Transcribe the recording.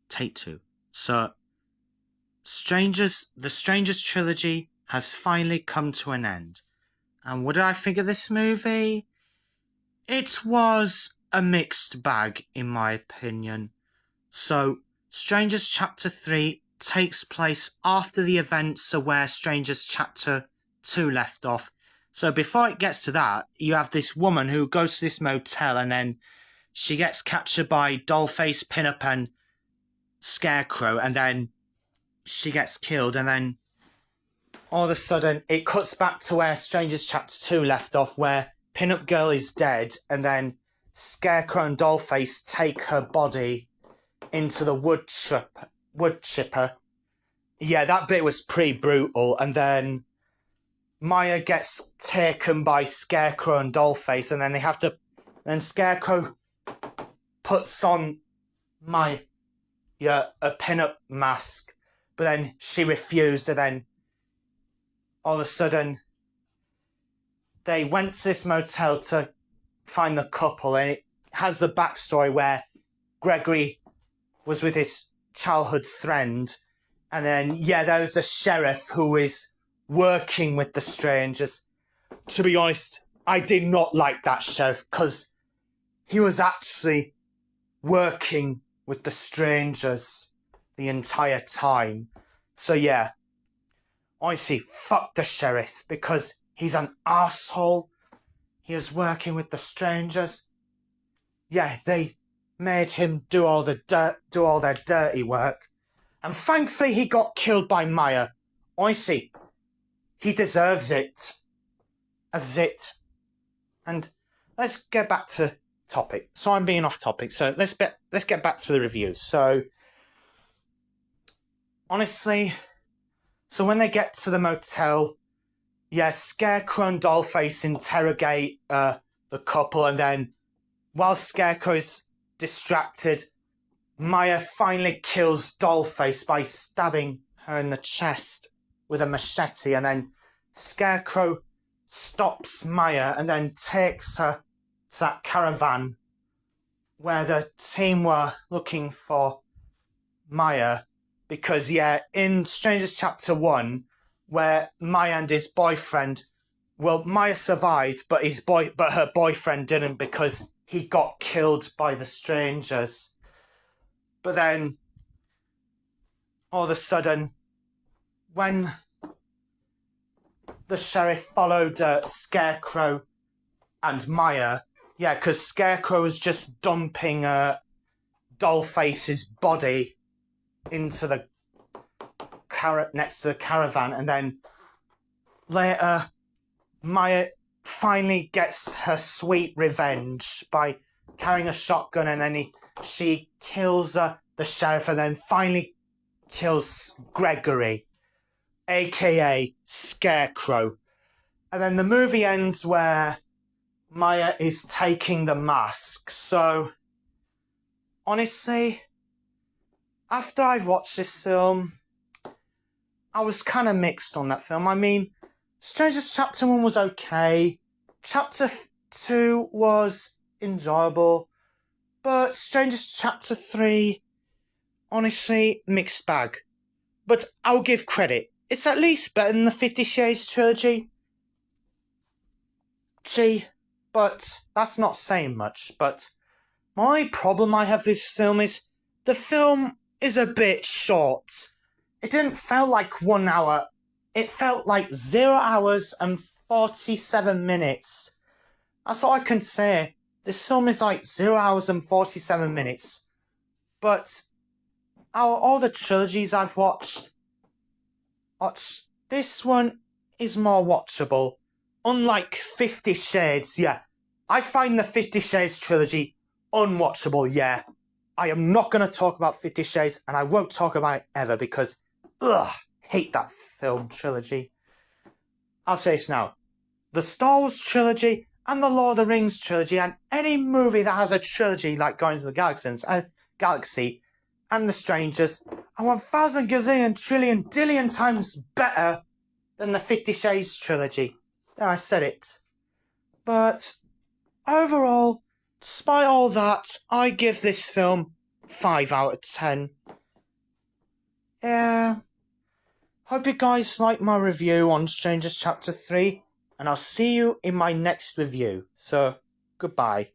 take two. So, the Strangers trilogy has finally come to an end. And what did I think of this movie? It was a mixed bag, in my opinion. So, Strangers Chapter 3 takes place after the events of where Strangers Chapter 2 left off. So before it gets to that, you have this woman who goes to this motel and then she gets captured by Dollface, Pinup and Scarecrow, and then she gets killed, and then all of a sudden it cuts back to where Strangers Chapter 2 left off, where Pinup Girl is dead, and then Scarecrow and Dollface take her body into the wood chipper. Yeah, that bit was pretty brutal, and then Maya gets taken by Scarecrow and Dollface, and then then Scarecrow puts on Maya a pinup mask, but then she refused, and then all of a sudden they went to this motel to find the couple, and it has the backstory where Gregory was with his childhood friend, and then there was the sheriff who is working with the strangers. To be honest, I did not like that sheriff because he was actually working with the strangers the entire time. So honestly, fuck the sheriff because he's an asshole. He is working with the strangers. They made him do all their dirty work, and thankfully he got killed by Maya. Honestly, he deserves it. And let's get back to topic. So I'm being off topic. So let's get back to the reviews. So honestly, so when they get to the motel, Scarecrow and Dollface interrogate the couple, and then while Scarecrow is distracted, Maya finally kills Dollface by stabbing her in the chest with a machete, and then Scarecrow stops Maya and then takes her to that caravan where the team were looking for Maya, because in Strangers Chapter 1, where Maya and his boyfriend, Maya survived, but her boyfriend didn't because he got killed by the strangers. But then all of a sudden, when the sheriff followed Scarecrow and Maya, because Scarecrow was just dumping Dollface's body into the next to the caravan, and then later Maya finally gets her sweet revenge by carrying a shotgun, and then she kills the sheriff, and then finally kills Gregory, aka Scarecrow. And then the movie ends where Maya is taking the mask. So honestly, after I've watched this film, I was kind of mixed on that film. I mean, Strangers Chapter 1 was okay. Chapter 2 was enjoyable. But Strangers Chapter 3, honestly, mixed bag. But I'll give credit. It's at least better than the 50 Shades trilogy. But that's not saying much. But my problem I have with this film is the film is a bit short. It didn't feel like 1 hour. It felt like 0 hours and 47 minutes. That's all I can say. This film is like 0 hours and 47 minutes. But out of all the trilogies I've watched, this one is more watchable. Unlike 50 Shades, I find the 50 Shades trilogy unwatchable, I am not going to talk about 50 Shades, and I won't talk about it ever because, hate that film trilogy. I'll say this now. The Star Wars trilogy and the Lord of the Rings trilogy, and any movie that has a trilogy like Guardians of the Galaxy and The Strangers, are 1,000 gazillion trillion dillion times better than the 50 Shades trilogy. There, I said it. But overall, despite all that, I give this film 5 out of 10. Yeah. Hope you guys like my review on Strangers Chapter 3, and I'll see you in my next review. So, goodbye.